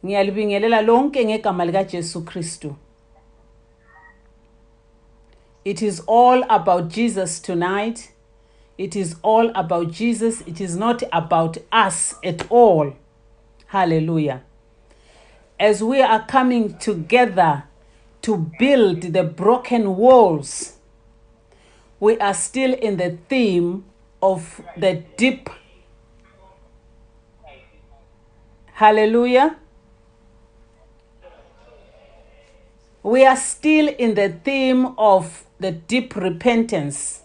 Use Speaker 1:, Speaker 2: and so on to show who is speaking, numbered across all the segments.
Speaker 1: Ngiyalibingelela lonke ngegama lika Jesu Kristu. It is all about Jesus tonight. It is all about Jesus. It is not about us at all. Hallelujah. As we are coming together to build the broken walls, we are still in the theme of the deep. Hallelujah. We are still in the theme of the deep repentance.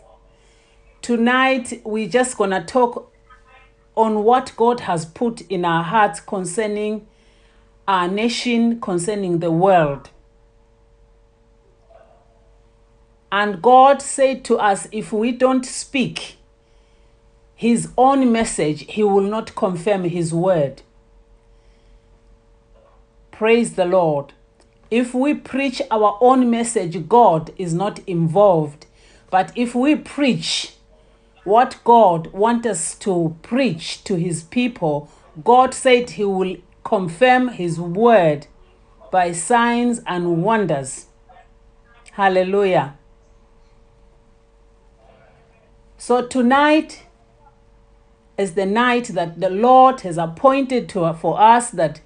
Speaker 1: Tonight, we're just going to talk on what God has put in our hearts concerning our nation, concerning the world. And God said to us, if we don't speak his own message, he will not confirm his word. Praise the Lord. If we preach our own message, God is not involved. But if we preach what God wants us to preach to his people, God said he will confirm his word by signs and wonders. Hallelujah. So tonight is the night that the Lord has appointed for us, that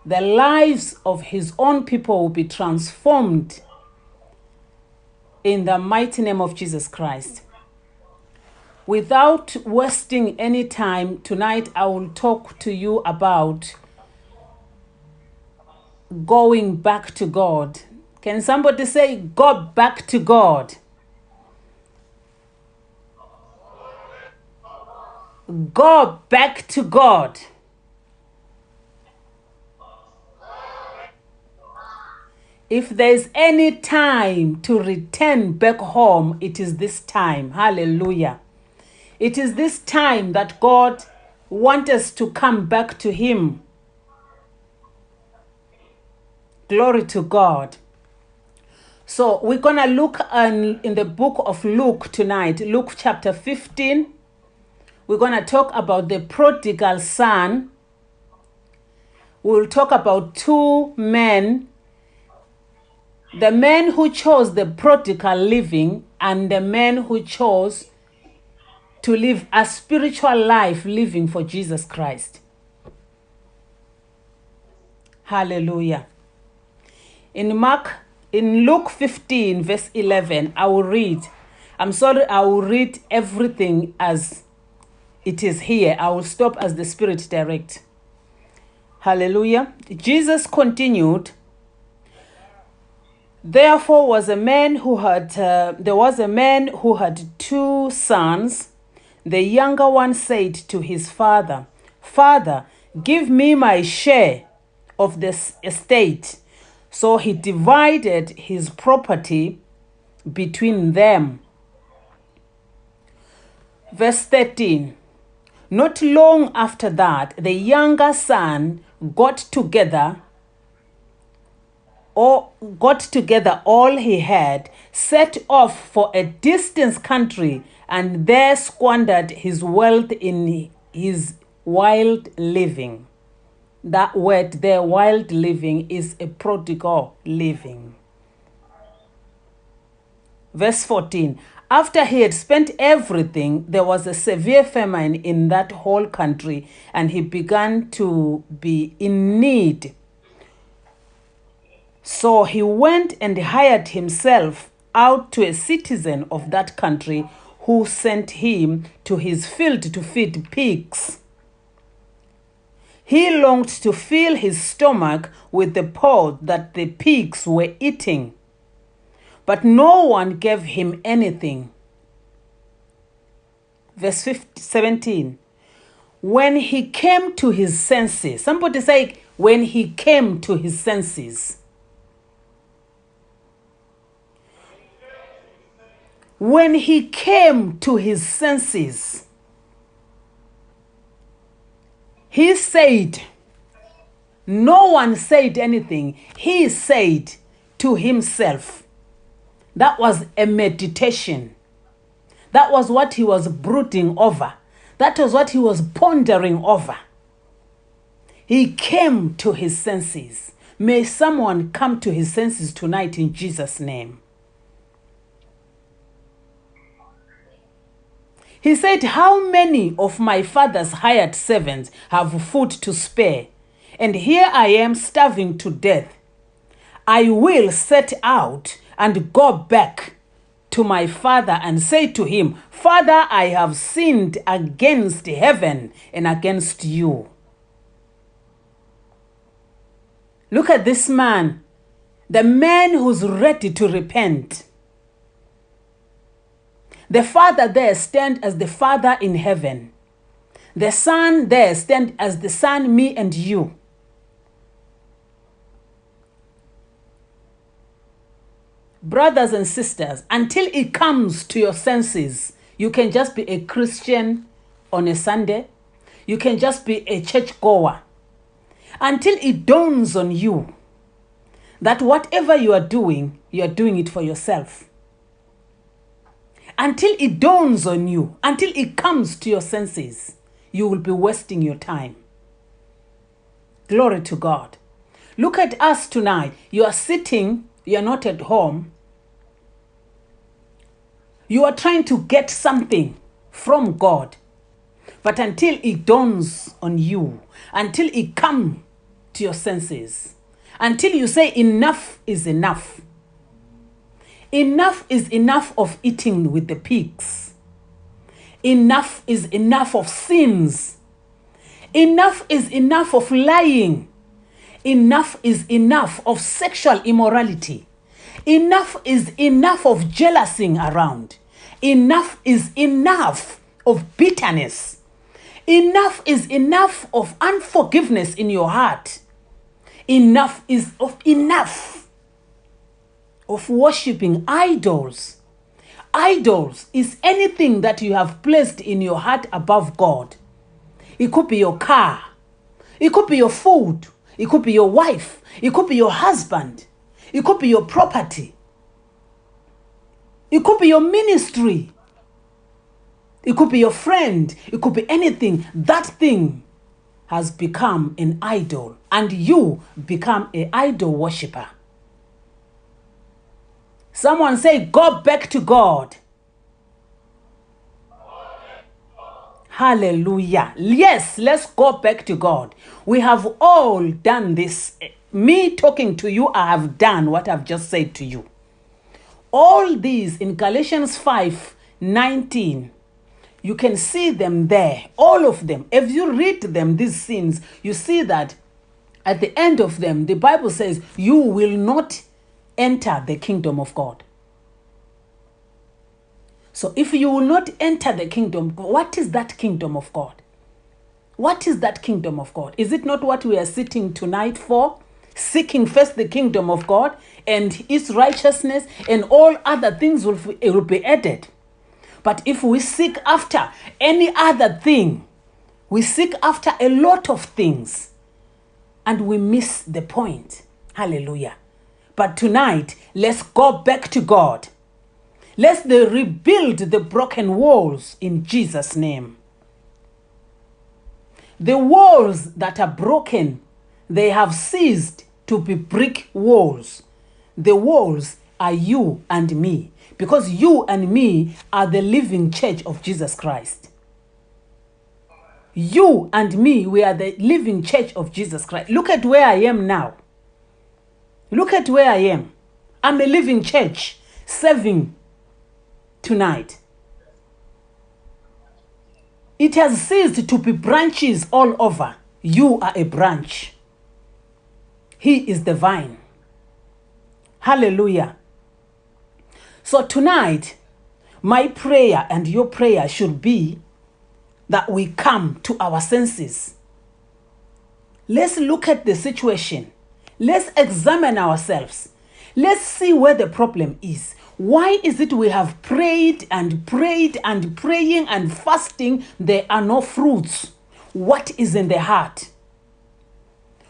Speaker 1: the lives of his own people will be transformed in the mighty name of Jesus Christ. Without wasting any time, tonight I will talk to you about going back to God. Can somebody say, go back to God? Go back to God. If there's any time to return back home, it is this time. Hallelujah. It is this time that God wants us to come back to him. Glory to God. So we're going to look in the book of Luke tonight, Luke chapter 15. We're going to talk about the prodigal son. We'll talk about two men. The man who chose the prodigal living and the man who chose to live a spiritual life living for Jesus Christ. Hallelujah. In Luke 15 verse 11, I will read. I will read everything as it is here. I will stop as the Spirit directs. Hallelujah. Jesus continued. Therefore there was a man who had two sons. The younger one said to his father, "Father, give me my share of this estate." So he divided his property between them. Verse 13. Not long after that, the younger son got together all he had, set off for a distant country, and there squandered his wealth in his wild living. That word there, wild living, is a prodigal living. Verse 14. After he had spent everything, there was a severe famine in that whole country, and he began to be in need. So he went and hired himself out to a citizen of that country, who sent him to his field to feed pigs. He longed to fill his stomach with the pod that the pigs were eating, but no one gave him anything. Verse 17. When he came to his senses, somebody say, when he came to his senses. When he came to his senses, he said, no one said anything. He said to himself. That was a meditation. That was what he was brooding over. That was what he was pondering over. He came to his senses. May someone come to his senses tonight in Jesus' name. He said, how many of my father's hired servants have food to spare? And here I am starving to death. I will set out and go back to my father and say to him, Father, I have sinned against heaven and against you. Look at this man, the man who's ready to repent. The Father there stands as the Father in heaven. The Son there stands as the Son, me and you. Brothers and sisters, until it comes to your senses, you can just be a Christian on a Sunday. You can just be a churchgoer. Until it dawns on you that whatever you are doing it for yourself. Until it dawns on you, until it comes to your senses, you will be wasting your time. Glory to God. Look at us tonight. You are sitting, you are not at home. You are trying to get something from God. But until it dawns on you, until it comes to your senses, until you say enough is enough. Enough is enough of eating with the pigs. Enough is enough of sins. Enough is enough of lying. Enough is enough of sexual immorality. Enough is enough of jealousy around. Enough is enough of bitterness. Enough is enough of unforgiveness in your heart. Enough is enough of worshiping idols. Idols is anything that you have placed in your heart above God. It could be your car. It could be your food. It could be your wife. It could be your husband. It could be your property. It could be your ministry. It could be your friend. It could be anything. That thing has become an idol, and you become an idol worshiper. Someone say, go back to God. Hallelujah. Yes, let's go back to God. We have all done this. Me talking to you, I have done what I've just said to you. All these in Galatians 5:19, you can see them there, all of them. If you read them, these sins, you see that at the end of them, the Bible says, you will not enter the kingdom of God. So if you will not enter the kingdom, what is that kingdom of God? What is that kingdom of God? Is it not what we are sitting tonight for? Seeking first the kingdom of God and his righteousness, and all other things will be added. But if we seek after any other thing, we seek after a lot of things and we miss the point. Hallelujah. But tonight, let's go back to God. Let's rebuild the broken walls in Jesus' name. The walls that are broken, they have ceased to be brick walls. The walls are you and me, because you and me are the living church of Jesus Christ. You and me, we are the living church of Jesus Christ. Look at where I am now. Look at where I am. I'm a living church serving tonight. It has ceased to be branches all over. You are a branch. He is the vine. Hallelujah. So tonight, my prayer and your prayer should be that we come to our senses. Let's look at the situation. Let's examine ourselves. Let's see where the problem is. Why is it we have prayed and prayed and praying and fasting, there are no fruits? What is in the heart?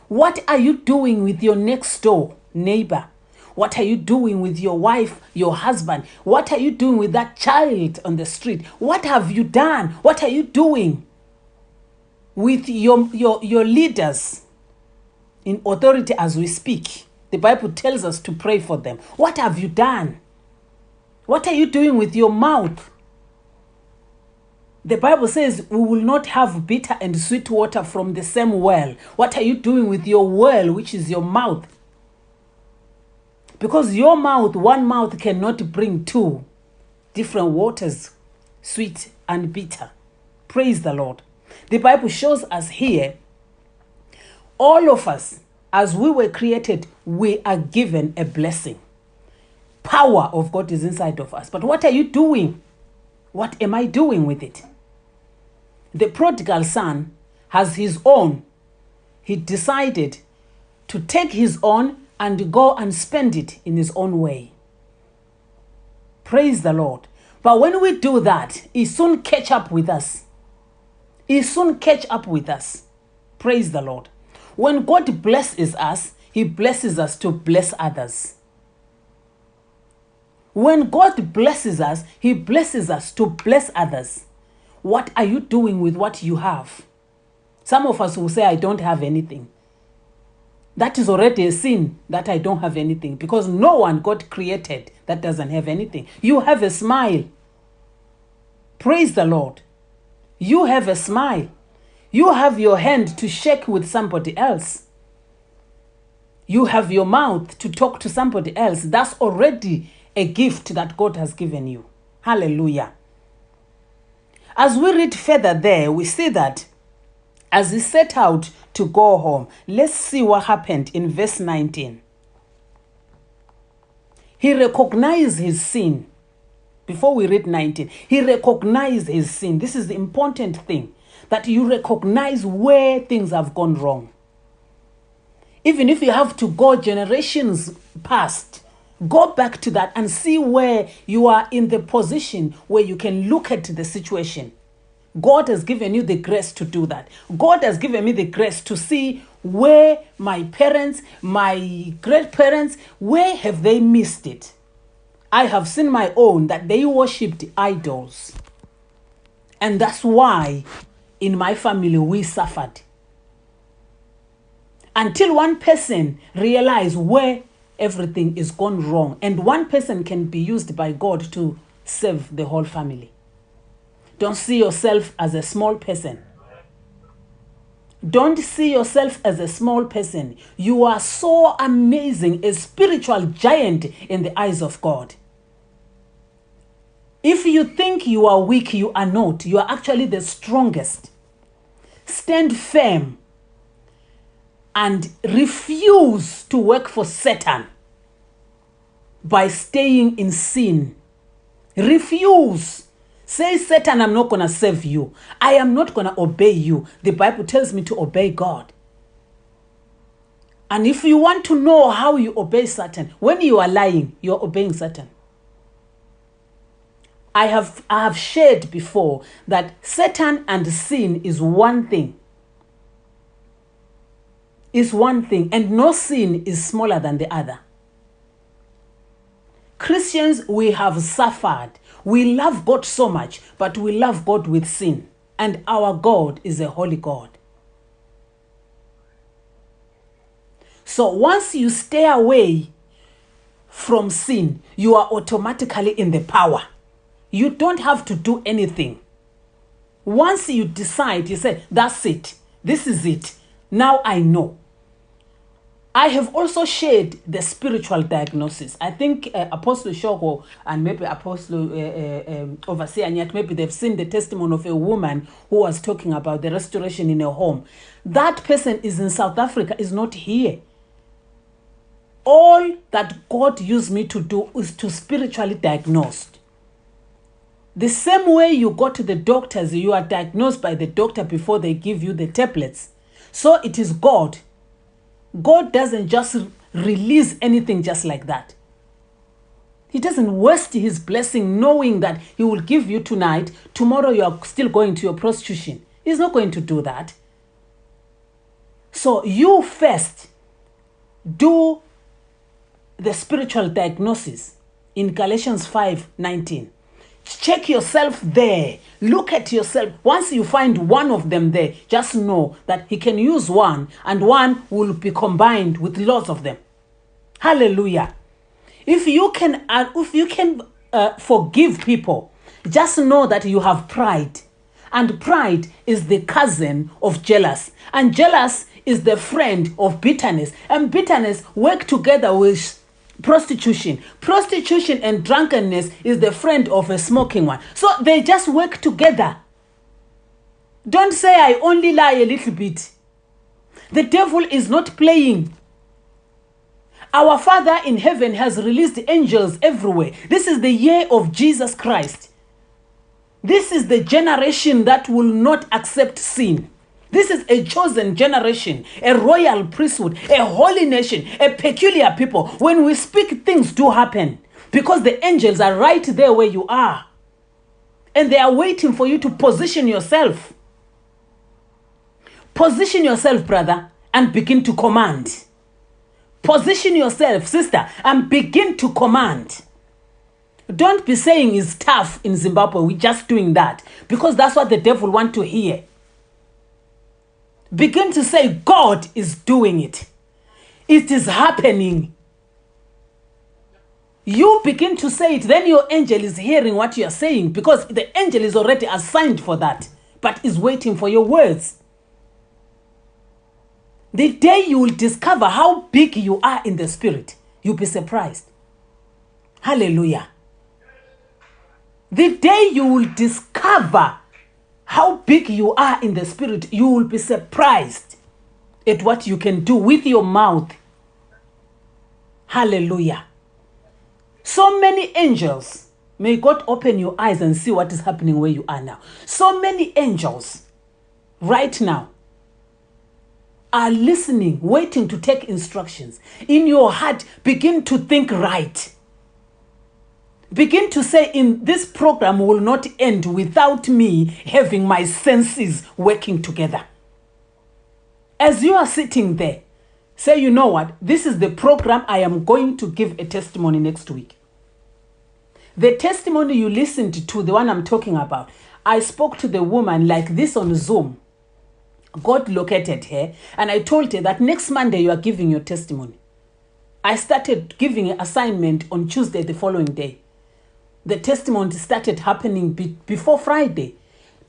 Speaker 1: What are you doing with your next door neighbor? What are you doing with your wife, your husband? What are you doing with that child on the street? What have you done? What are you doing with your leaders in authority as we speak. The Bible tells us to pray for them. What have you done? What are you doing with your mouth? The Bible says we will not have bitter and sweet water from the same well. What are you doing with your well, which is your mouth? Because your mouth, one mouth cannot bring two different waters, sweet and bitter. Praise the Lord. The Bible shows us here, all of us, as we were created, we are given a blessing. Power of God is inside of us. But what are you doing? What am I doing with it? The prodigal son has his own. He decided to take his own and go and spend it in his own way. Praise the Lord. But when we do that, he soon catch up with us. He soon catch up with us. Praise the Lord. When God blesses us, he blesses us to bless others. When God blesses us, he blesses us to bless others. What are you doing with what you have? Some of us will say, I don't have anything. That is already a sin, that I don't have anything, because no one God created that doesn't have anything. You have a smile. Praise the Lord. You have a smile. You have your hand to shake with somebody else. You have your mouth to talk to somebody else. That's already a gift that God has given you. Hallelujah. As we read further there, we see that as he set out to go home, let's see what happened in verse 19. He recognized his sin. Before we read 19, he recognized his sin. This is the important thing, that you recognize where things have gone wrong. Even if you have to go generations past, go back to that and see where you are in the position where you can look at the situation. God has given you the grace to do that. God has given me the grace to see where my parents, my great parents, where have they missed it? I have seen my own, that they worshipped idols. And that's why in my family we suffered. Until one person realizes where everything is gone wrong, and one person can be used by God to save the whole family. Don't see yourself as a small person. Don't see yourself as a small person. You are so amazing, a spiritual giant in the eyes of God. If you think you are weak, you are not. You are actually the strongest. Stand firm and refuse to work for Satan by staying in sin. Refuse. Say, Satan, I'm not going to serve you. I am not going to obey you. The Bible tells me to obey God. And if you want to know how you obey Satan, when you are lying, you are obeying Satan. I have shared before that Satan and sin is one thing. Is one thing, and no sin is smaller than the other. Christians, we have suffered. We love God so much, but we love God with sin. And our God is a holy God. So once you stay away from sin, you are automatically in the power. You don't have to do anything. Once you decide, you say, that's it. This is it. Now I know. I have also shared the spiritual diagnosis. I think Apostle Shoko and maybe Apostle Overseer Anyat, maybe they've seen the testimony of a woman who was talking about the restoration in a home. That person is in South Africa, is not here. All that God used me to do is to spiritually diagnose. The same way you go to the doctors, you are diagnosed by the doctor before they give you the tablets. So it is God. God doesn't just release anything just like that. He doesn't waste his blessing knowing that he will give you tonight. Tomorrow you are still going to your prostitution. He's not going to do that. So you first do the spiritual diagnosis in Galatians 5:19. Check yourself there. Look at yourself. Once you find one of them there, just know that he can use one and one will be combined with lots of them. Hallelujah. If you can forgive people, just know that you have pride. And pride is the cousin of jealous. And jealous is the friend of bitterness. And bitterness work together with prostitution. Prostitution and drunkenness is the friend of a smoking one. So they just work together. Don't say I only lie a little bit. The devil is not playing. Our Father in heaven has released angels everywhere. This is the year of Jesus Christ. This is the generation that will not accept sin. This is a chosen generation, a royal priesthood, a holy nation, a peculiar people. When we speak, things do happen because the angels are right there where you are. And they are waiting for you to position yourself. Position yourself, brother, and begin to command. Position yourself, sister, and begin to command. Don't be saying it's tough in Zimbabwe. We're just doing that because that's what the devil wants to hear. Begin to say God is doing it. It is happening. You begin to say it, then your angel is hearing what you are saying because the angel is already assigned for that, but is waiting for your words. The day you will discover how big you are in the spirit, you'll be surprised. Hallelujah. The day you will discover how big you are in the spirit, you will be surprised at what you can do with your mouth. Hallelujah. So many angels. May God open your eyes and see what is happening where you are now. So many angels right now are listening, waiting to take instructions. In your heart, begin to think right. Begin to say, in this program will not end without me having my senses working together. As you are sitting there, say, you know what? This is the program. I am going to give a testimony next week. The testimony you listened to, the one I'm talking about, I spoke to the woman like this on Zoom. God located her and I told her that next Monday you are giving your testimony. I started giving an assignment on Tuesday the following day. The testimony started happening before Friday.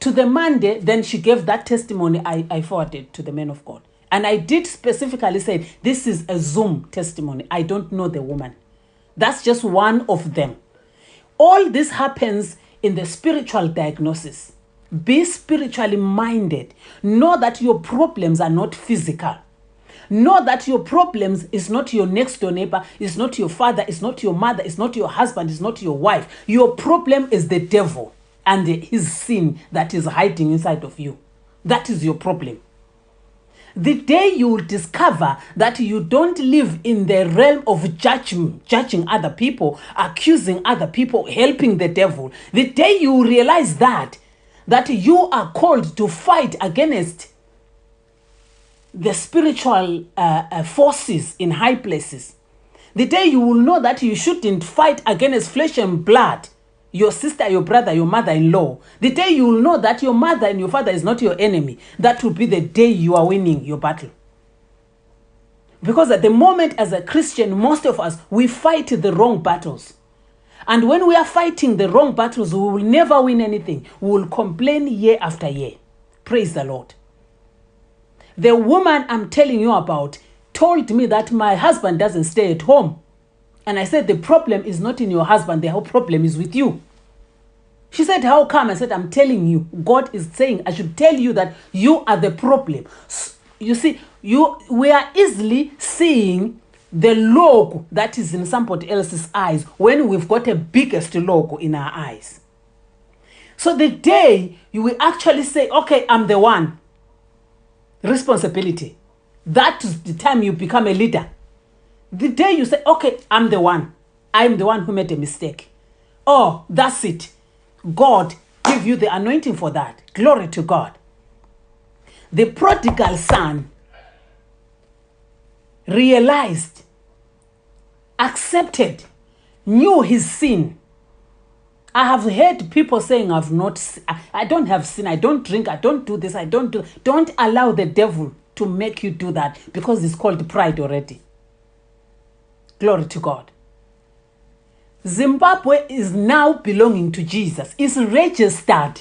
Speaker 1: To the Monday, then she gave that testimony I forwarded to the man of God. And I did specifically say, this is a Zoom testimony. I don't know the woman. That's just one of them. All this happens in the spiritual diagnosis. Be spiritually minded. Know that your problems are not physical. Know that your problems is not your next door neighbor, is not your father, is not your mother, is not your husband, is not your wife. Your problem is the devil and his sin that is hiding inside of you. That is your problem. The day you will discover that you don't live in the realm of judging other people, accusing other people, helping the devil, the day you will realize that you are called to fight against the spiritual forces in high places. The day you will know that you shouldn't fight against flesh and blood, your sister, your brother, your mother-in-law. The day you will know that your mother and your father is not your enemy, that will be the day you are winning your battle. Because at the moment as a Christian, most of us, we fight the wrong battles. And when we are fighting the wrong battles, we will never win anything. We will complain year after year. Praise the Lord. The woman I'm telling you about told me that my husband doesn't stay at home. And I said, the problem is not in your husband. The whole problem is with you. She said, how come? I said, I'm telling you. God is saying, I should tell you that you are the problem. You see, we are easily seeing the logo that is in somebody else's eyes when we've got a biggest logo in our eyes. So the day you will actually say, okay, I'm the one. Responsibility. That is the time you become a leader. The day you say, okay, I'm the one. I'm the one who made a mistake. Oh, that's it. God give you the anointing for that. Glory to God. The prodigal son realized, accepted, knew his sin, I have heard people saying I don't have sin, I don't drink, I don't do this, I don't do. Don't allow the devil to make you do that, because it's called pride already. Glory to God. Zimbabwe is now belonging to Jesus. It's registered.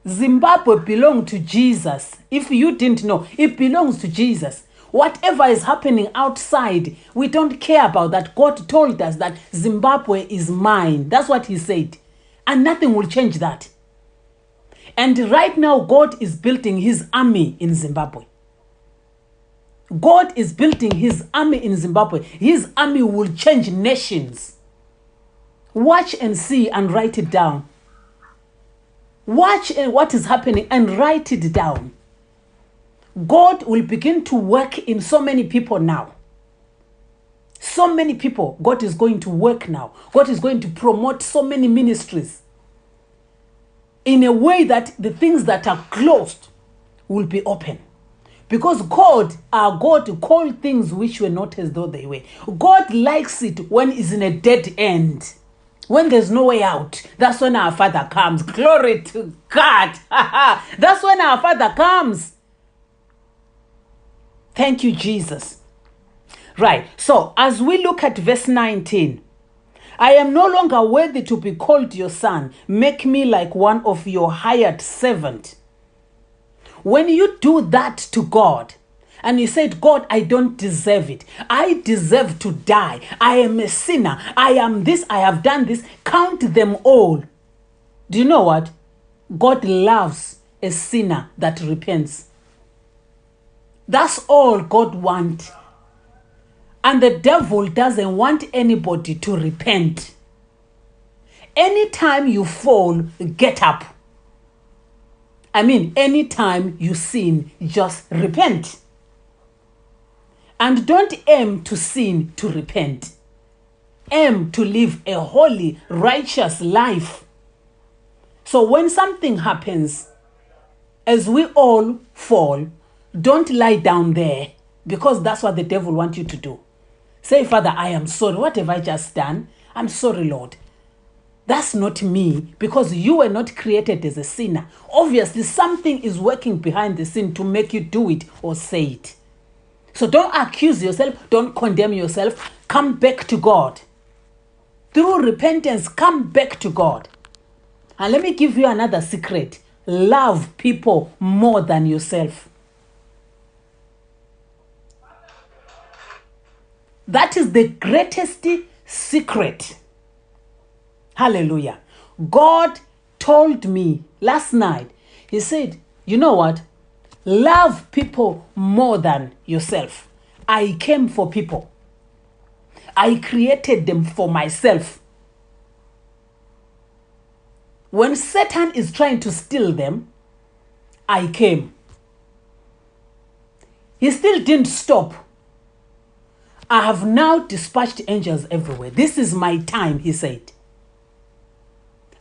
Speaker 1: Zimbabwe belongs to Jesus. If you didn't know, it belongs to Jesus. Whatever is happening outside, we don't care about that. God told us that Zimbabwe is mine. That's what he said. And nothing will change that. And right now, God is building his army in Zimbabwe. God is building his army in Zimbabwe. His army will change nations. Watch and see and write it down. Watch what is happening and write it down. God will begin to work in so many people now. So many people, God is going to work now. God is going to promote so many ministries in a way that the things that are closed will be open. Because God, our God, called things which were not as though they were. God likes it when it's in a dead end. When there's no way out, that's when our Father comes. Glory to God. That's when our Father comes. Thank you, Jesus. Right. So, as we look at verse 19, I am no longer worthy to be called your son. Make me like one of your hired servant. When you do that to God, and you said, God, I don't deserve it. I deserve to die. I am a sinner. I am this. I have done this. Count them all. Do you know what? God loves a sinner that repents. That's all God wants. And the devil doesn't want anybody to repent. Anytime you fall, get up. Anytime you sin, just repent. And don't aim to sin to repent. Aim to live a holy, righteous life. So when something happens, as we all fall, don't lie down there, because that's what the devil wants you to do. Say, Father, I am sorry. What have I just done? I'm sorry, Lord. That's not me, because you were not created as a sinner. Obviously, something is working behind the sin to make you do it or say it. So don't accuse yourself. Don't condemn yourself. Come back to God. Through repentance, come back to God. And let me give you another secret. Love people more than yourself. That is the greatest secret. Hallelujah. God told me last night, he said, you know what? Love people more than yourself. I came for people. I created them for myself. When Satan is trying to steal them, I came. He still didn't stop. I have now dispatched angels everywhere. This is my time, he said.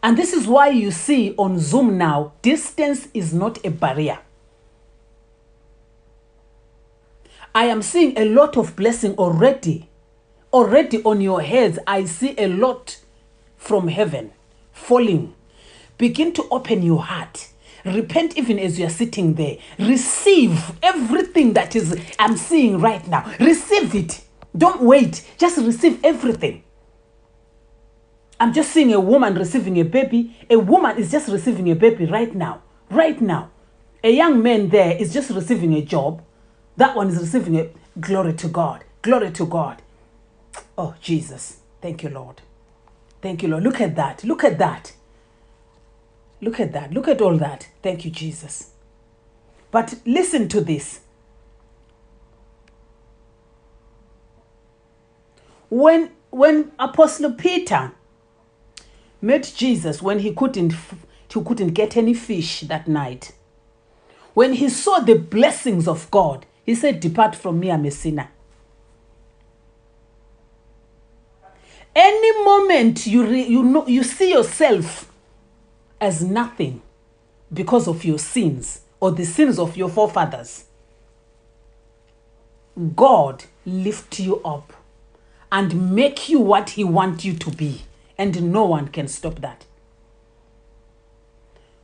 Speaker 1: And this is why you see on Zoom now, distance is not a barrier. I am seeing a lot of blessing already. Already on your heads, I see a lot from heaven falling. Begin to open your heart. Repent even as you are sitting there. Receive everything that is I'm seeing right now. Receive it. Don't wait. Just receive everything. I'm just seeing a woman receiving a baby. A woman is just receiving a baby right now. Right now. A young man there is just receiving a job. That one is receiving a glory to God. Glory to God. Oh, Jesus. Thank you, Lord. Thank you, Lord. Look at that. Look at that. Look at that. Look at all that. Thank you, Jesus. But listen to this. When Apostle Peter met Jesus, when he couldn't get any fish that night, when he saw the blessings of God, he said, "Depart from me, I'm a sinner." Any moment you see yourself as nothing because of your sins or the sins of your forefathers, God lift you up and make you what he wants you to be, and no one can stop that.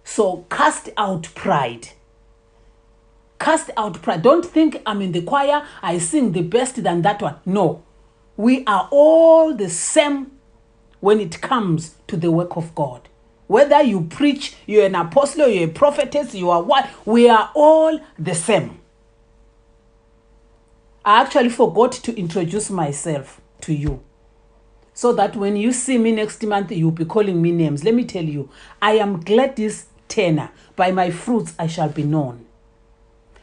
Speaker 1: So cast out pride. Cast out pride. Don't think I'm in the choir, I sing the best than that one. No. We are all the same when it comes to the work of God. Whether you preach, you're an apostle, you're a prophetess, you are what, we are all the same. I actually forgot to introduce myself to you, so that when you see me next month, you'll be calling me names. Let me tell you, I am Gladys Turner. By my fruits I shall be known.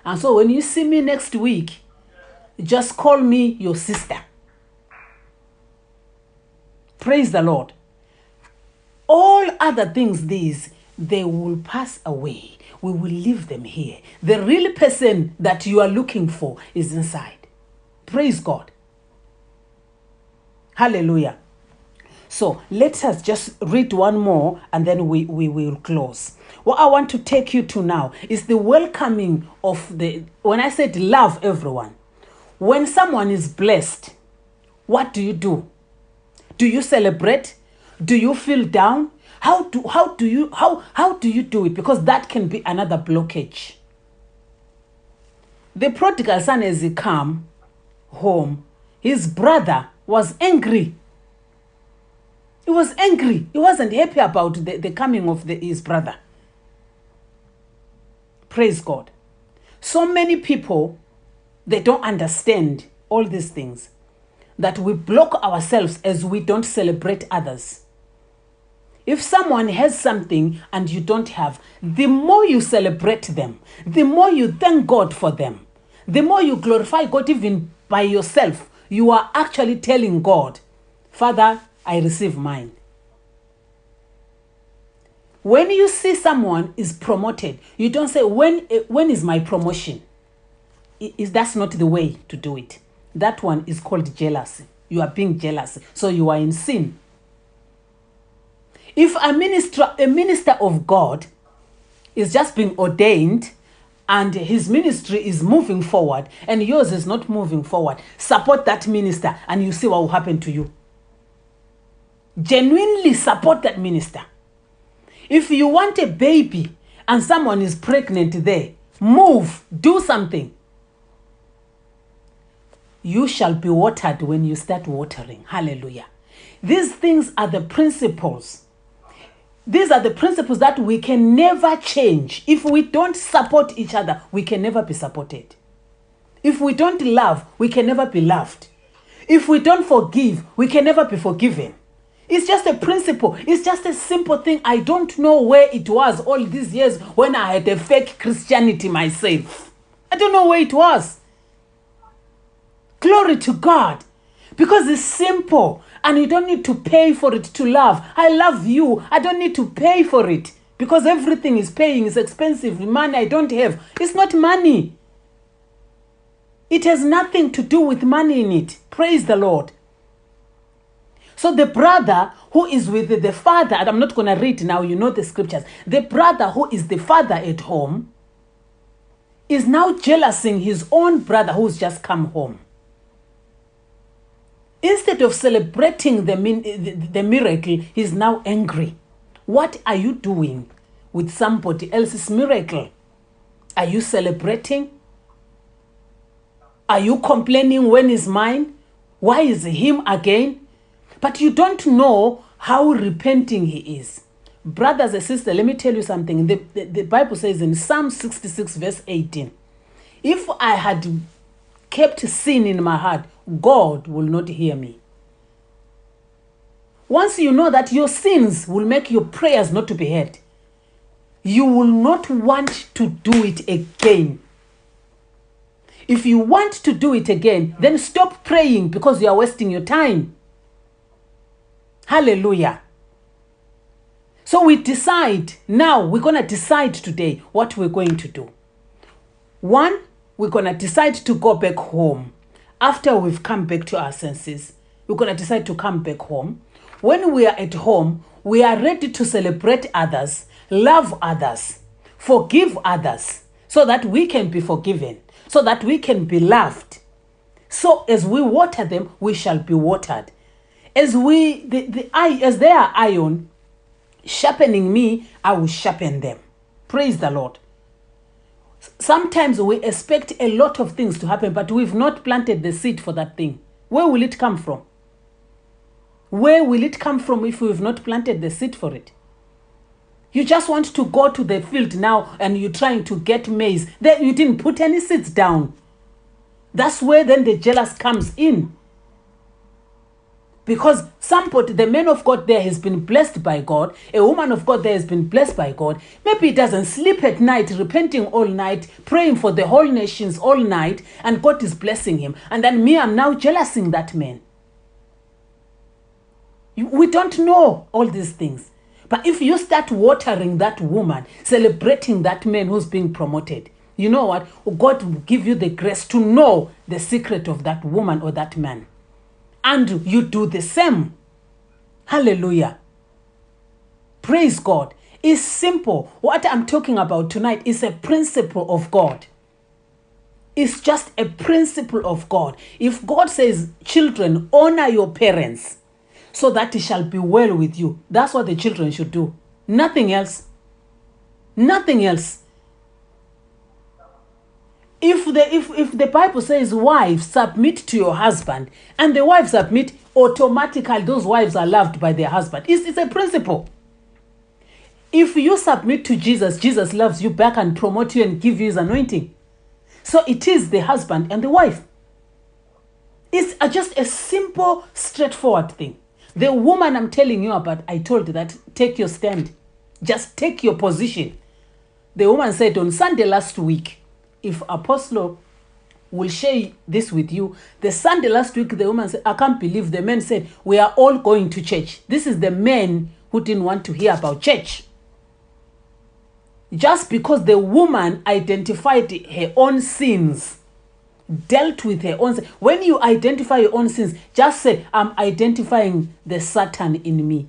Speaker 1: And so when you see me next week, just call me your sister. Praise the Lord. All other things, they will pass away. We will leave them here. The real person that you are looking for is inside. Praise God. Hallelujah. So let us just read one more and then we will close. What I want to take you to now is the welcoming of when I said love everyone. When someone is blessed, what do you do? Do you celebrate? Do you feel down? How do you do it? Because that can be another blockage. The prodigal son, as he came home, his brother was angry. He was angry. He wasn't happy about the coming of his brother. Praise God. So many people, they don't understand all these things, that we block ourselves as we don't celebrate others. If someone has something and you don't have, the more you celebrate them, the more you thank God for them, the more you glorify God even by yourself, you are actually telling God, Father, I receive mine. When you see someone is promoted, you don't say, when is my promotion? That's not the way to do it. That one is called jealousy. You are being jealous, so you are in sin. If a minister of God is just being ordained and his ministry is moving forward and yours is not moving forward, support that minister and you see what will happen to you. Genuinely support that minister. If you want a baby and someone is pregnant there, move, do something. You shall be watered when you start watering. Hallelujah. These things are the principles. These are the principles that we can never change. If we don't support each other, we can never be supported. If we don't love, we can never be loved. If we don't forgive, we can never be forgiven. It's just a principle. It's just a simple thing. I don't know where it was all these years when I had a fake Christianity myself. I don't know where it was. Glory to God. Because it's simple and you don't need to pay for it to love. I love you. I don't need to pay for it because everything is paying. It's expensive. Money I don't have. It's not money. It has nothing to do with money in it. Praise the Lord. So the brother who is with the father, and I'm not going to read now, you know the scriptures. The brother who is the father at home is now jealousing his own brother who's just come home. Instead of celebrating the miracle, he's now angry. What are you doing with somebody else's miracle? Are you celebrating? Are you complaining when is mine? Why is him again? But you don't know how repenting he is. Brothers and sisters, let me tell you something. The Bible says in Psalm 66 verse 18, if I had kept sin in my heart, God will not hear me. Once you know that your sins will make your prayers not to be heard, you will not want to do it again. If you want to do it again, then stop praying because you are wasting your time. Hallelujah. So we decide, now we're going to decide today what we're going to do. One, we're going to decide to go back home. After we've come back to our senses, we're going to decide to come back home. When we are at home, we are ready to celebrate others, love others, forgive others, so that we can be forgiven, so that we can be loved. So as we water them, we shall be watered. As as they are iron, sharpening me, I will sharpen them. Praise the Lord. Sometimes we expect a lot of things to happen, but we've not planted the seed for that thing. Where will it come from? Where will it come from if we've not planted the seed for it? You just want to go to the field now and you're trying to get maize. Then you didn't put any seeds down. That's where then the jealous comes in. Because somebody, the man of God there has been blessed by God. A woman of God there has been blessed by God. Maybe he doesn't sleep at night, repenting all night, praying for the whole nations all night, and God is blessing him. And then me, I'm now jealousing that man. We don't know all these things. But if you start watering that woman, celebrating that man who's being promoted, you know what? God will give you the grace to know the secret of that woman or that man. And you do the same. Hallelujah. Praise God. It's simple. What I'm talking about tonight is a principle of God. It's just a principle of God. If God says, children, honor your parents, so that it shall be well with you. That's what the children should do. Nothing else. Nothing else. If the Bible says, wives, submit to your husband, and the wives submit, automatically those wives are loved by their husband. It's a principle. If you submit to Jesus, Jesus loves you back and promotes you and gives you his anointing. So it is the husband and the wife. It's just a simple, straightforward thing. The woman I'm telling you about, I told you that take your stand. Just take your position. The woman said on Sunday last week, if Apostle will share this with you, the Sunday last week, the woman said, I can't believe the men said, we are all going to church. This is the men who didn't want to hear about church. Just because the woman identified her own sins, dealt with her own sins. When you identify your own sins, just say, I'm identifying the Satan in me.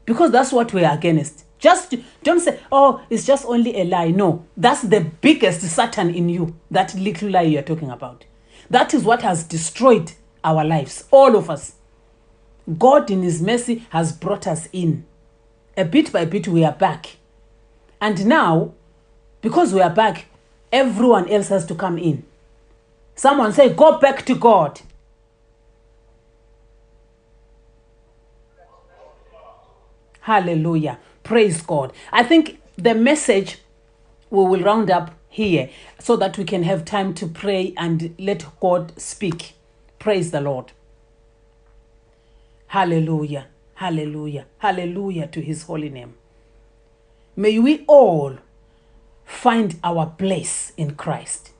Speaker 1: Because that's what we're against. Just don't say, oh, it's just only a lie. No, that's the biggest Satan in you. That little lie you're talking about. That is what has destroyed our lives, all of us. God in his mercy has brought us in. A bit by bit, we are back. And now, because we are back, everyone else has to come in. Someone say, go back to God. Hallelujah. Praise God. I think the message we will round up here so that we can have time to pray and let God speak. Praise the Lord. Hallelujah. Hallelujah. Hallelujah to his holy name. May we all find our place in Christ.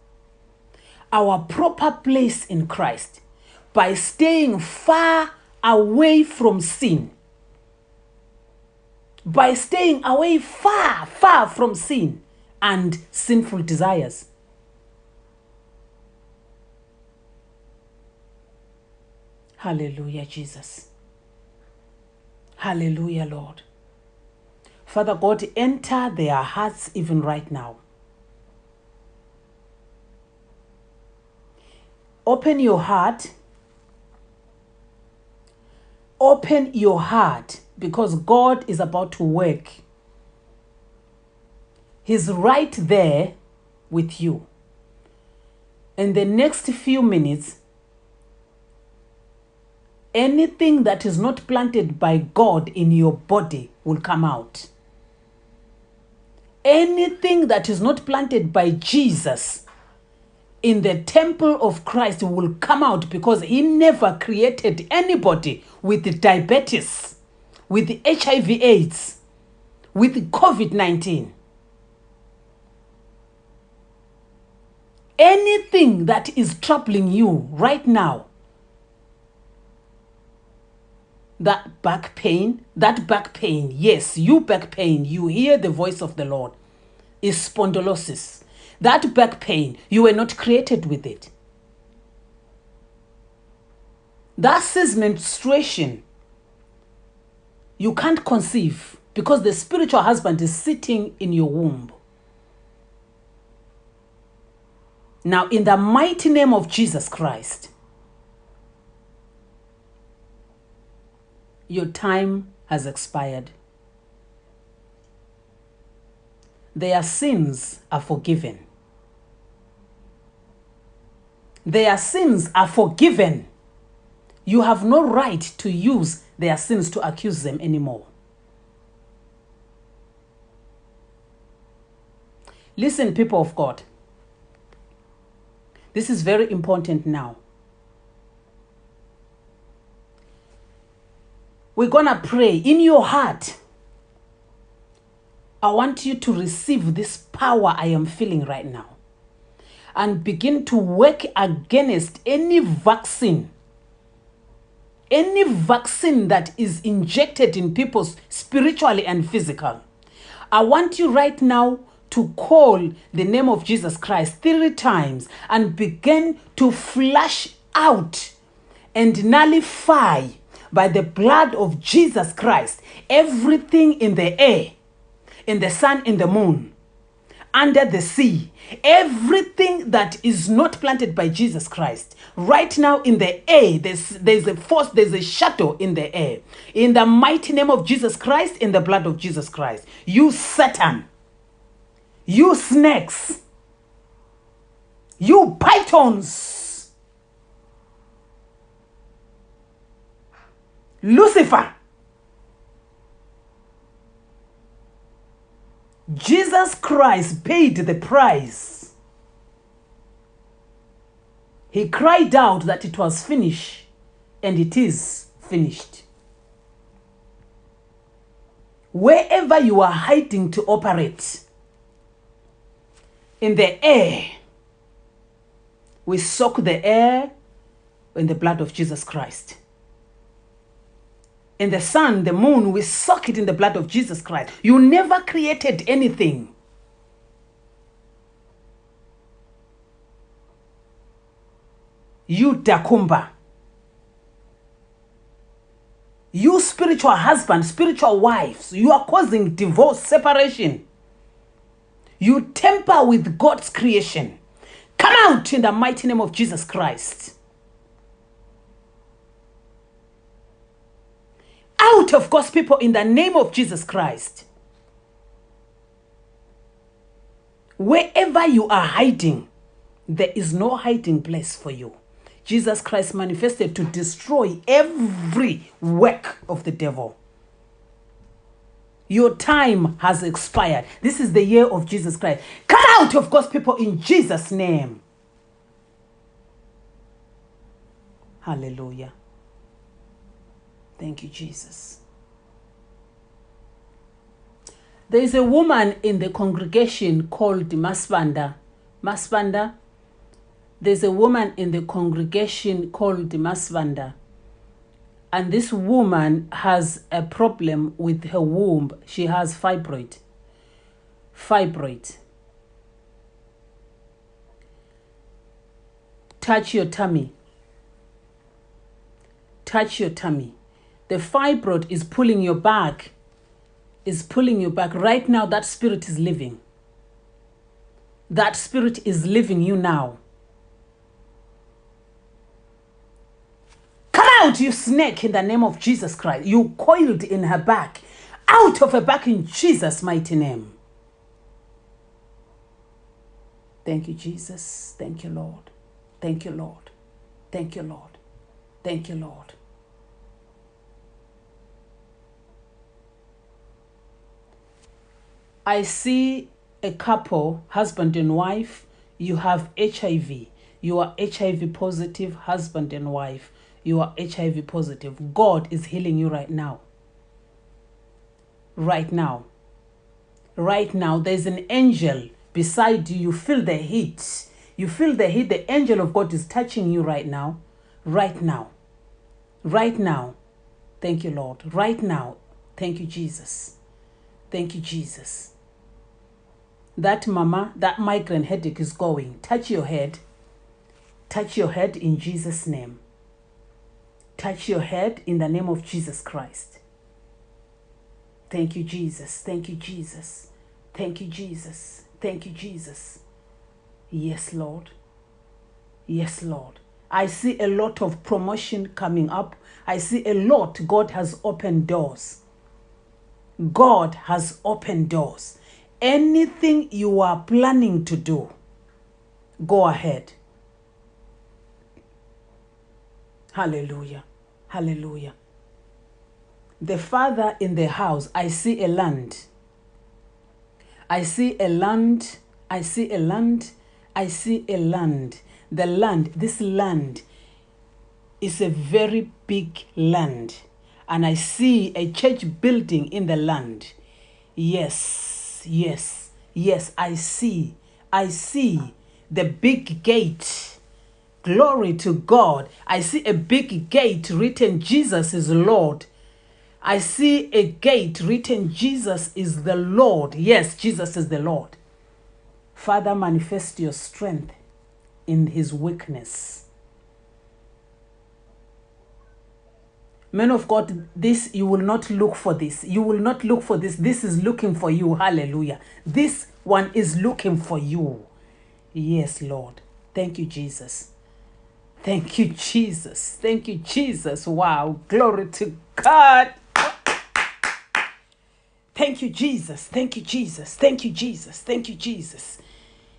Speaker 1: Our proper place in Christ by staying far away from sin. By staying away far from sin and sinful desires. Hallelujah, Jesus. Hallelujah, Lord. Father God, enter their hearts even right now. Open your heart. Open your heart, because God is about to work. He's right there with you. In the next few minutes, anything that is not planted by God in your body will come out. Anything that is not planted by Jesus in the temple of Christ will come out, because he never created anybody with diabetes, with HIV/AIDS, with COVID-19. Anything that is troubling you right now, that back pain, yes, you back pain, you hear the voice of the Lord, is spondylosis. That back pain, you were not created with it. That is menstruation. You can't conceive because the spiritual husband is sitting in your womb. Now, in the mighty name of Jesus Christ, Your time has expired. Their sins are forgiven. Their sins are forgiven. You have no right to use their sins to accuse them anymore. Listen, people of God. This is very important now. We're going to pray in your heart. I want you to receive this power I am feeling right now and begin to work against any vaccine that is injected in people spiritually and physical. I want you right now to call the name of Jesus Christ 3 times and begin to flush out and nullify by the blood of Jesus Christ everything in the air, in the sun, in the moon, under the sea, everything that is not planted by Jesus Christ. Right now in the air, there's a force, there's a shadow in the air. In the mighty name of Jesus Christ, in the blood of Jesus Christ, you Satan, you snakes, you pythons, Lucifer, Jesus Christ paid the price. He cried out that it was finished, and it is finished. Wherever you are hiding to operate, in the air, we soak the air in the blood of Jesus Christ. In the sun, the moon, we soak it in the blood of Jesus Christ. You never created anything. You Dakumba. You spiritual husband, spiritual wives, you are causing divorce, separation. You tamper with God's creation. Come out in the mighty name of Jesus Christ. Out of God's people in the name of Jesus Christ. Wherever you are hiding, there is no hiding place for you. Jesus Christ manifested to destroy every work of the devil. Your time has expired. This is the year of Jesus Christ. Come out of God's people in Jesus' name. Hallelujah. Thank you, Jesus. There is a woman in the congregation called Masvanda. Masvanda. There's a woman in the congregation called Masvanda. And this woman has a problem with her womb. She has fibroid. Fibroid. Touch your tummy. Touch your tummy. The fibroid is pulling your back. Is pulling you back. Right now, that spirit is living. That spirit is leaving you now. Come out, you snake, in the name of Jesus Christ. You coiled in her back. Out of her back in Jesus' mighty name. Thank you, Jesus. Thank you, Lord. Thank you, Lord. Thank you, Lord. Thank you, Lord. I see a couple, husband and wife. You have HIV. You are HIV positive, husband and wife. You are HIV positive. God is healing you right now. Right now. Right now. There's an angel beside you. You feel the heat. You feel the heat. The angel of God is touching you right now. Right now. Right now. Thank you, Lord. Right now. Thank you, Jesus. Thank you, Jesus. That mama, that migraine headache is going. Touch your head. Touch your head in Jesus' name. Touch your head in the name of Jesus Christ. Thank you, Jesus. Thank you, Jesus. Thank you, Jesus. Thank you, Jesus. Yes, Lord. Yes, Lord. I see a lot of promotion coming up. I see a lot. God has opened doors. God has opened doors. Anything you are planning to do, go ahead. Hallelujah. Hallelujah. The Father in the house, I see a land. I see a land. I see a land. I see a land. The land, this land is a very big land. And I see a church building in the land. Yes, yes, yes, I see the big gate. Glory to God. I see a big gate written, Jesus is Lord. I see a gate written, Jesus is the Lord. Yes, Jesus is the Lord. Father, manifest your strength in his weakness. Men of God, this, you will not look for this. You will not look for this. This is looking for you. Hallelujah. This one is looking for you. Yes, Lord. Thank you, Jesus. Thank you, Jesus. Thank you, Jesus. Wow. Glory to God. Thank you, Jesus. Thank you, Jesus. Thank you, Jesus. Thank you, Jesus.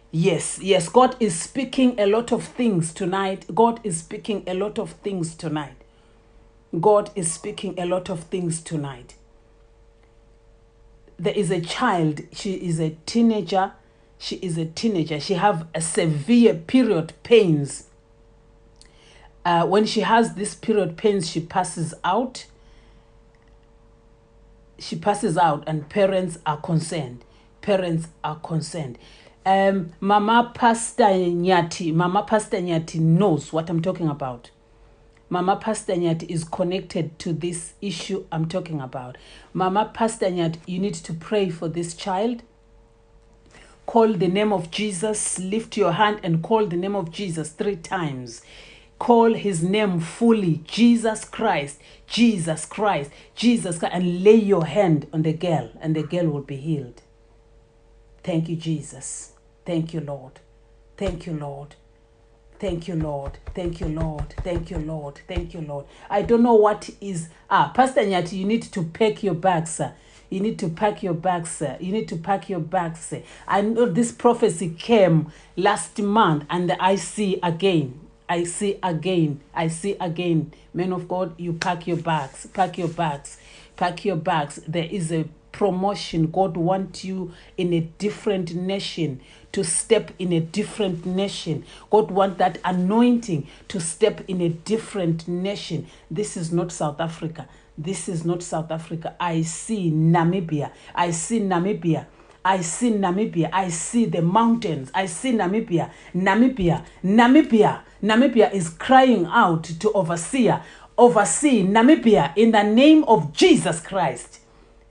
Speaker 1: Yes, yes. God is speaking a lot of things tonight. God is speaking a lot of things tonight. God is speaking a lot of things tonight. There is a child. She is a teenager. She is a teenager. She have a severe period pains. When she has this period pains, she passes out. She passes out, and parents are concerned. Parents are concerned. Mama Pastor Nyati knows what I'm talking about. Mama Pastor Nyati is connected to this issue I'm talking about. Mama Pastor Nyati, you need to pray for this child. Call the name of Jesus. Lift your hand and call the name of Jesus 3 times. Call his name fully. Jesus Christ, Jesus Christ, Jesus Christ. And lay your hand on the girl, and the girl will be healed. Thank you, Jesus. Thank you, Lord. Thank you, Lord. Thank you, Lord. Thank you, Lord. Thank you, Lord. Thank you, Lord. I don't know what is... Pastor Nyati, you need to pack your bags, sir. You need to pack your bags, sir. You need to pack your bags, sir. I know this prophecy came last month, and I see again. I see again. I see again. Men of God, you pack your bags. Pack your bags. Pack your bags. There is a promotion. God wants you in a different nation, to step in a different nation. God wants that anointing to step in a different nation. This is not South Africa. This is not South Africa. I see Namibia. I see Namibia. I see Namibia. I see the mountains. I see Namibia. Namibia. Namibia. Namibia is crying out to overseer. Oversee Namibia in the name of Jesus Christ.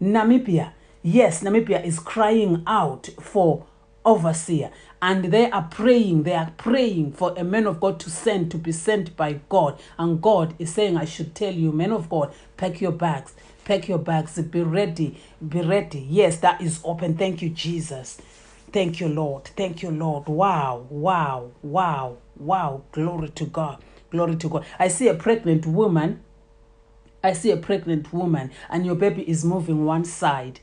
Speaker 1: Namibia. Yes, Namibia is crying out for overseer. And they are praying for a man of God to be sent by God. And God is saying, I should tell you, men of God, pack your bags. Pack your bags. Be ready. Be ready. Yes, that is open. Thank you, Jesus. Thank you, Lord. Thank you, Lord. Wow, wow, wow, wow. Glory to God. Glory to God. I see a pregnant woman. I see a pregnant woman, and your baby is moving one side.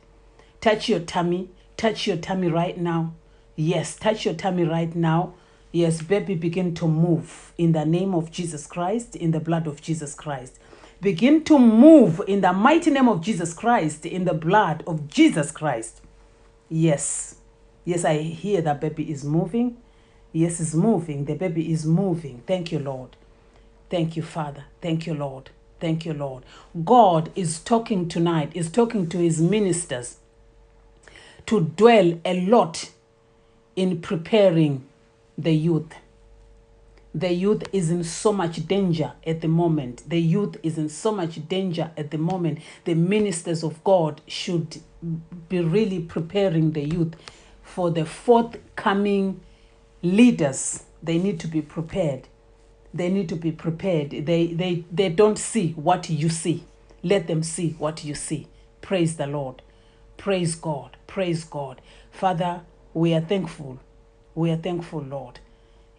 Speaker 1: Touch your tummy. Touch your tummy right now. Yes, touch your tummy right now. Yes, baby, begin to move in the name of Jesus Christ, in the blood of Jesus Christ. Begin to move in the mighty name of Jesus Christ, in the blood of Jesus Christ. Yes. Yes, I hear that baby is moving. Yes, it's moving. The baby is moving. Thank you, Lord. Thank you, Father. Thank you, Lord. Thank you, Lord. God is talking tonight, is talking to his ministers to dwell a lot in preparing the youth. The youth is in so much danger at the moment. The youth is in so much danger at the moment. The ministers of God should be really preparing the youth for the forthcoming leaders. They need to be prepared. They need to be prepared. They don't see what you see. Let them see what you see. Praise the Lord. Praise God. Praise God. Father, we are thankful. We are thankful, Lord.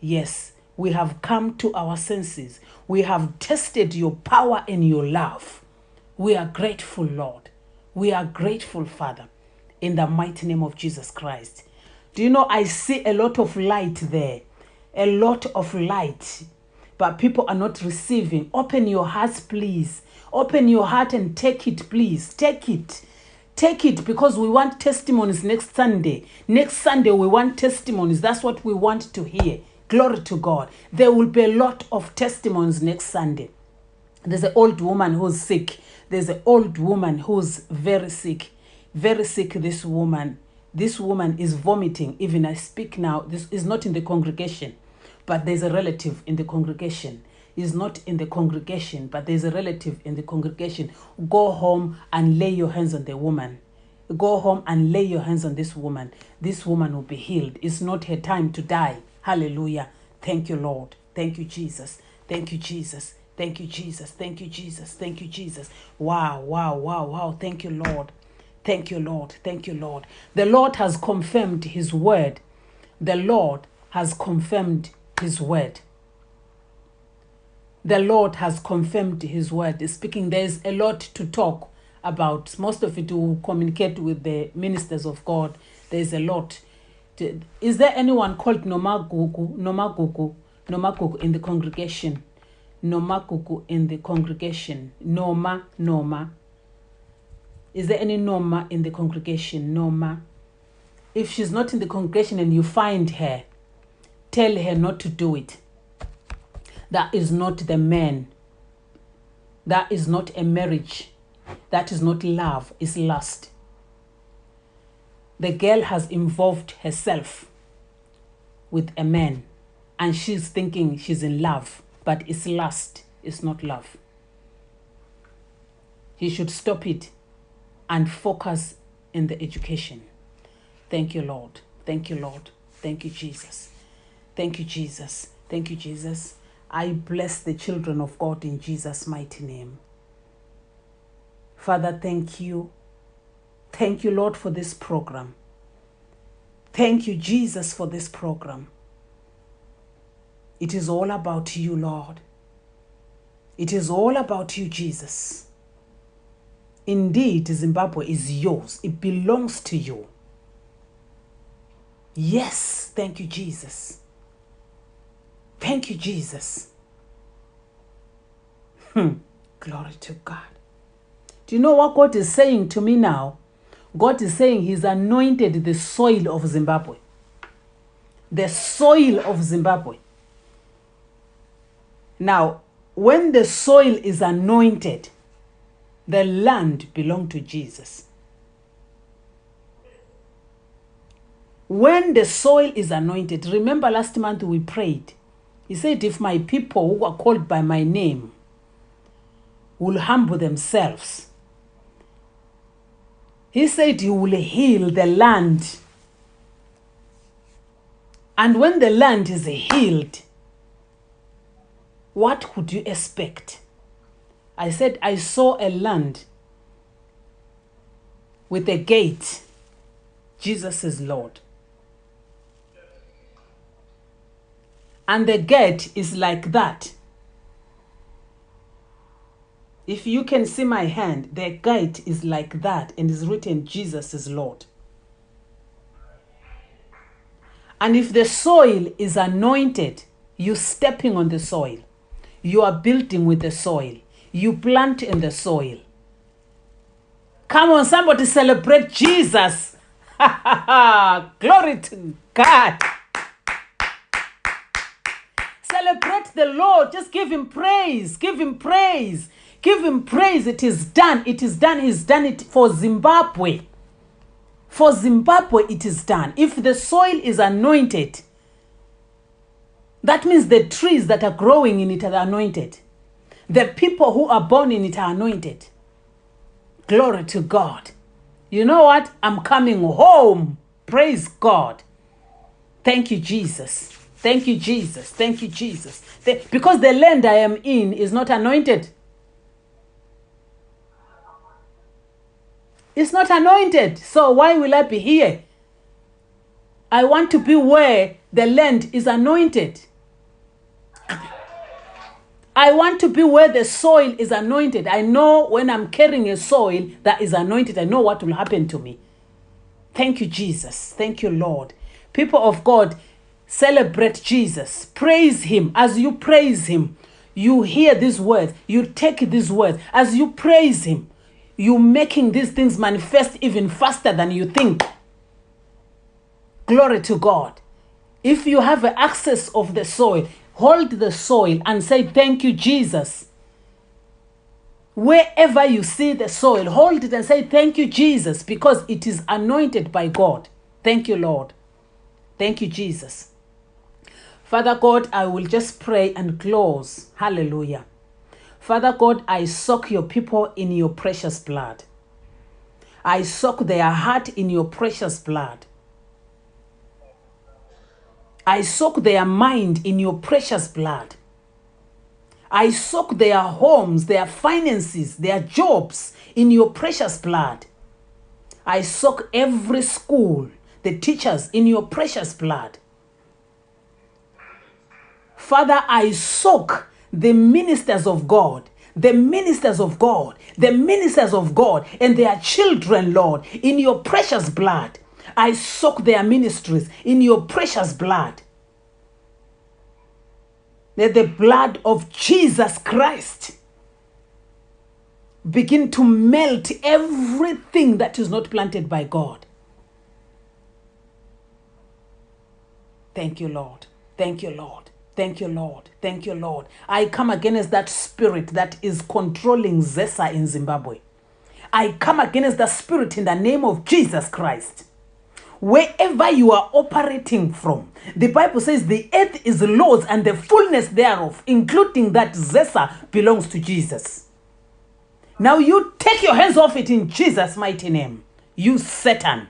Speaker 1: Yes, We have come to our senses. We have tested your power and your love. We are grateful, Lord. We are grateful, Father, in the mighty name of Jesus Christ. Do you know, I see a lot of light there. A lot of light. But people are not receiving. Open your hearts, please. Open your heart and take it, please. Take it. Take it, because we want testimonies next Sunday. Next Sunday, we want testimonies. That's what we want to hear. Glory to God. There will be a lot of testimonies next Sunday. There's an old woman who's sick. There's an old woman who's very sick. Very sick, this woman. This woman is vomiting. Even I speak now, this is not in the congregation, but there's a relative in the congregation. Is not in the congregation, but there's a relative in the congregation. Go home and lay your hands on the woman. Go home and lay your hands on this woman. This woman will be healed. It's not her time to die. Hallelujah. Thank you, Lord. Thank you, Jesus. Thank you, Jesus. Thank you, Jesus. Thank you, Jesus. Thank you, Jesus. Wow, wow, wow, wow. Thank you, Lord. Thank you, Lord. Thank you, Lord. The Lord has confirmed his word. The Lord has confirmed his word. The Lord has confirmed his word. Speaking, there's a lot to talk about. Most of it will communicate with the ministers of God. There's a lot. Is there anyone called Nomagugu in the congregation? Nomagugu in the congregation. Noma. Is there any Noma in the congregation? Noma. If she's not in the congregation and you find her, tell her not to do it. That is not the man. That is not a marriage. That is not love. It's lust. The girl has involved herself with a man and she's thinking she's in love, but it's lust. It's not love. He should stop it and focus in the education. Thank you, Lord. Thank you, Lord. Thank you, Jesus. Thank you, Jesus. Thank you, Jesus. I bless the children of God in Jesus' mighty name. Father, thank you. Thank you, Lord, for this program. Thank you, Jesus, for this program. It is all about you, Lord. It is all about you, Jesus. Indeed, Zimbabwe is yours. It belongs to you. Yes, thank you, Jesus. Thank you, Jesus. Glory to God. Do you know what God is saying to me now? God is saying he's anointed the soil of Zimbabwe. The soil of Zimbabwe. Now, when the soil is anointed, the land belongs to Jesus. When the soil is anointed, remember last month we prayed. He said, if my people who are called by my name will humble themselves, he said he will heal the land. And when the land is healed, what could you expect? I said, I saw a land with a gate. Jesus is Lord. And the gate is like that. If you can see my hand, the gate is like that and is written, Jesus is Lord. And if the soil is anointed, you're stepping on the soil. You are building with the soil. You plant in the soil. Come on, somebody celebrate Jesus. Glory to God. Celebrate the Lord. Just give him praise. Give him praise. Give him praise. It is done. It is done. He's done it for Zimbabwe. For Zimbabwe, it is done. If the soil is anointed, that means the trees that are growing in it are anointed. The people who are born in it are anointed. Glory to God. You know what? I'm coming home. Praise God. Thank you, Jesus. Thank you, Jesus. Thank you, Jesus. Because the land I am in is not anointed. It's not anointed. So why will I be here? I want to be where the land is anointed. I want to be where the soil is anointed. I know when I'm carrying a soil that is anointed, I know what will happen to me. Thank you, Jesus. Thank you, Lord. People of God, celebrate Jesus. Praise him. As you praise him, you hear these words. You take these words. As you praise him, you're making these things manifest even faster than you think. Glory to God. If you have access of the soil, hold the soil and say, thank you, Jesus. Wherever you see the soil, hold it and say, thank you, Jesus, because it is anointed by God. Thank you, Lord. Thank you, Jesus. Father God, I will just pray and close. Hallelujah. Father God, I soak your people in your precious blood. I soak their heart in your precious blood. I soak their mind in your precious blood. I soak their homes, their finances, their jobs in your precious blood. I soak every school, the teachers in your precious blood. Father, I soak the ministers of God, the ministers of God, the ministers of God and their children, Lord, in your precious blood. I soak their ministries in your precious blood. Let the blood of Jesus Christ begin to melt everything that is not planted by God. Thank you, Lord. Thank you, Lord. Thank you, Lord. Thank you, Lord. I come against that spirit that is controlling ZESA in Zimbabwe. I come against that spirit in the name of Jesus Christ. Wherever you are operating from, the Bible says the earth is the Lord's and the fullness thereof, including that ZESA belongs to Jesus. Now you take your hands off it in Jesus' mighty name. You Satan,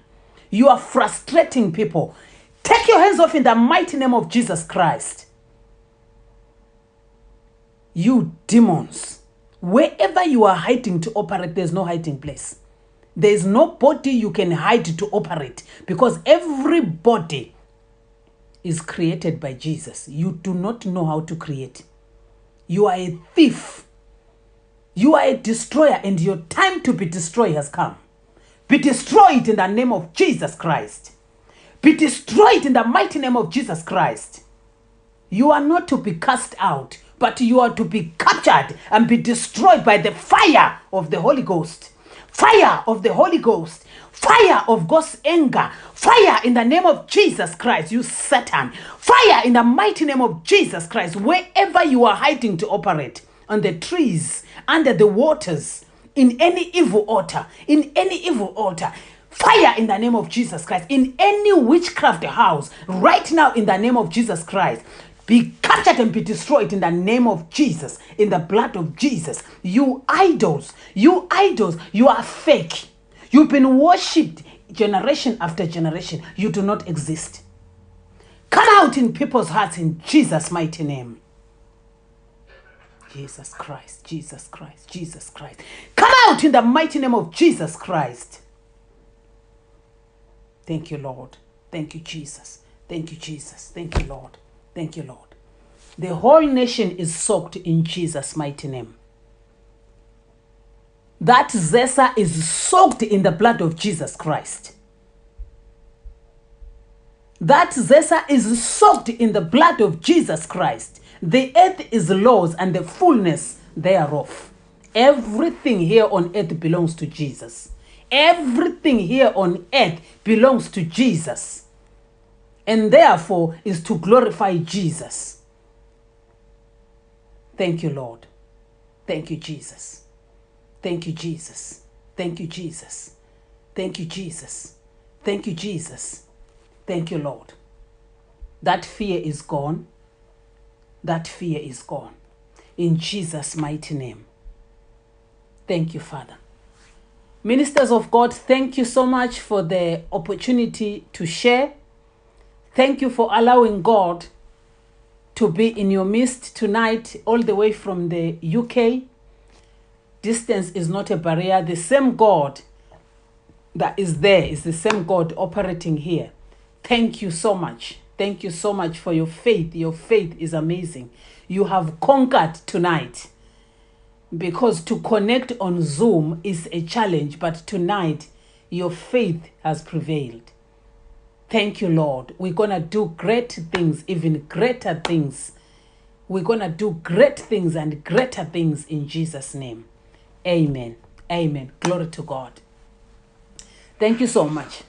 Speaker 1: you are frustrating people. Take your hands off in the mighty name of Jesus Christ. You demons, wherever you are hiding to operate, there's no hiding place. There is nobody you can hide to operate because everybody is created by Jesus. You do not know how to create. You are a thief. You are a destroyer and your time to be destroyed has come. Be destroyed in the name of Jesus Christ. Be destroyed in the mighty name of Jesus Christ. You are not to be cast out, but you are to be captured and be destroyed by the fire of the Holy Ghost. Fire of the Holy Ghost. Fire of God's anger. Fire in the name of Jesus Christ, you Satan. Fire in the mighty name of Jesus Christ. Wherever you are hiding to operate, on the trees, under the waters, in any evil altar, in any evil altar. Fire in the name of Jesus Christ. In any witchcraft house, right now in the name of Jesus Christ. Be captured and be destroyed in the name of Jesus, in the blood of Jesus. You idols, you are fake. You've been worshipped generation after generation. You do not exist. Come out in people's hearts in Jesus' mighty name. Jesus Christ, Jesus Christ, Jesus Christ. Come out in the mighty name of Jesus Christ. Thank you, Lord. Thank you, Jesus. Thank you, Jesus. Thank you, Lord. Thank you, Lord. The whole nation is soaked in Jesus' mighty name. That ZESA is soaked in the blood of Jesus Christ. That ZESA is soaked in the blood of Jesus Christ. The earth is the Lord's and the fullness thereof. Everything here on earth belongs to Jesus. Everything here on earth belongs to Jesus. And therefore is to glorify Jesus. Thank you, Lord. Thank you, Jesus. Thank you, Jesus. Thank you, Jesus. Thank you, Jesus. Thank you, Jesus. Thank you, Lord. That fear is gone. That fear is gone. In Jesus' mighty name. Thank you, Father. Ministers of God, thank you so much for the opportunity to share. Thank you for allowing God to be in your midst tonight, all the way from the UK. Distance is not a barrier. The same God that is there is the same God operating here. Thank you so much. Thank you so much for your faith. Your faith is amazing. You have conquered tonight. Because to connect on Zoom is a challenge, but tonight your faith has prevailed. Thank you, Lord. We're going to do great things, even greater things. We're going to do great things and greater things in Jesus' name. Amen. Amen. Glory to God. Thank you so much.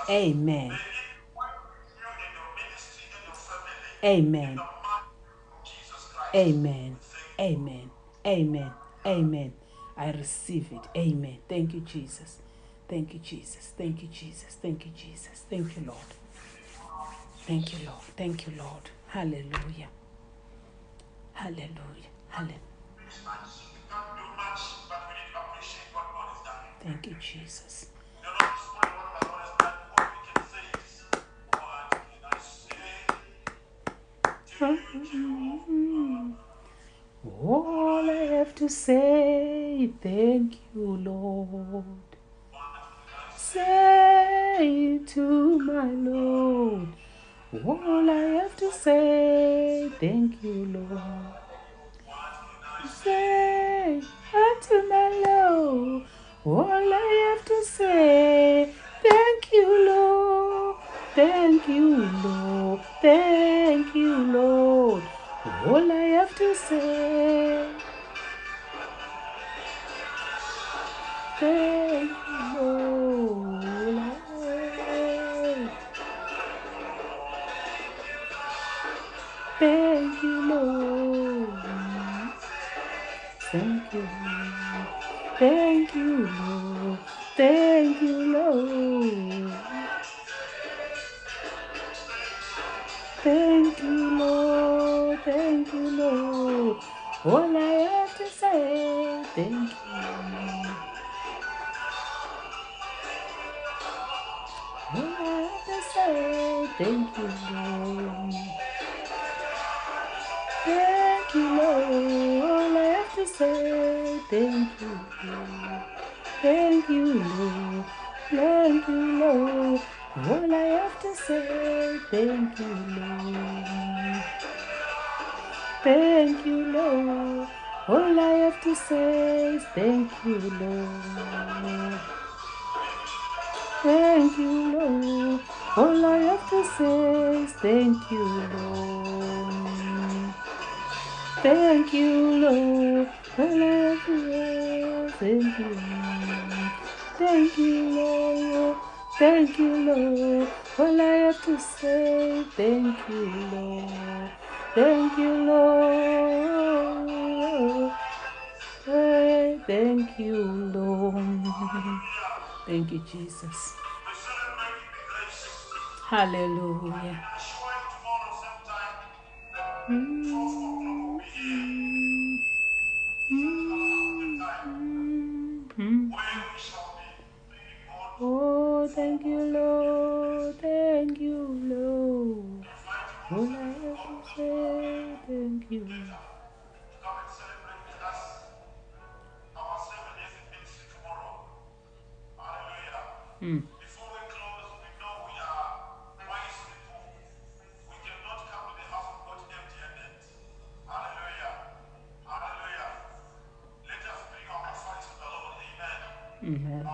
Speaker 1: Amen. Amen. Amen. Amen. Amen. Amen. I receive it. Amen. Thank you, Jesus. Thank you, Jesus. Thank you, Jesus. Thank you, Jesus. Thank you, Lord. Thank you, Lord. Thank you, Lord. Hallelujah. Hallelujah. Hallelujah. Thank you, Jesus. All I have to say, thank you, Lord. Say to my Lord. All I have to say, thank you, Lord. Say unto my Lord. All I have to say, thank you, Lord. Thank you, Lord. Thank you, Lord. All I have to say, thank you, Lord. Thank you, Lord. Thank you, Lord. Thank you, Lord. Thank you, Lord. Thank you, Lord. Thank you, Lord. All I have to say, thank you. All I have to say, thank you, Lord. Thank you, Lord. All I have to say, thank you, Lord. Thank you, Lord. Thank you, Lord. All I have to say, thank you, Lord. Thank you, Lord. All I have to say is thank you, Lord. Thank you, Lord. All I have to say is thank you, Lord. Thank you, Lord. All I have to say is thank you, Lord. Thank you, Lord. Thank you, Lord. All I have to say, thank you, Lord. Thank you, Lord. Hey, thank you, Lord. Thank you, Jesus. Hallelujah. Oh, thank you, Lord. Thank you, Lord. All I have to say, thank you. Mm. Amen.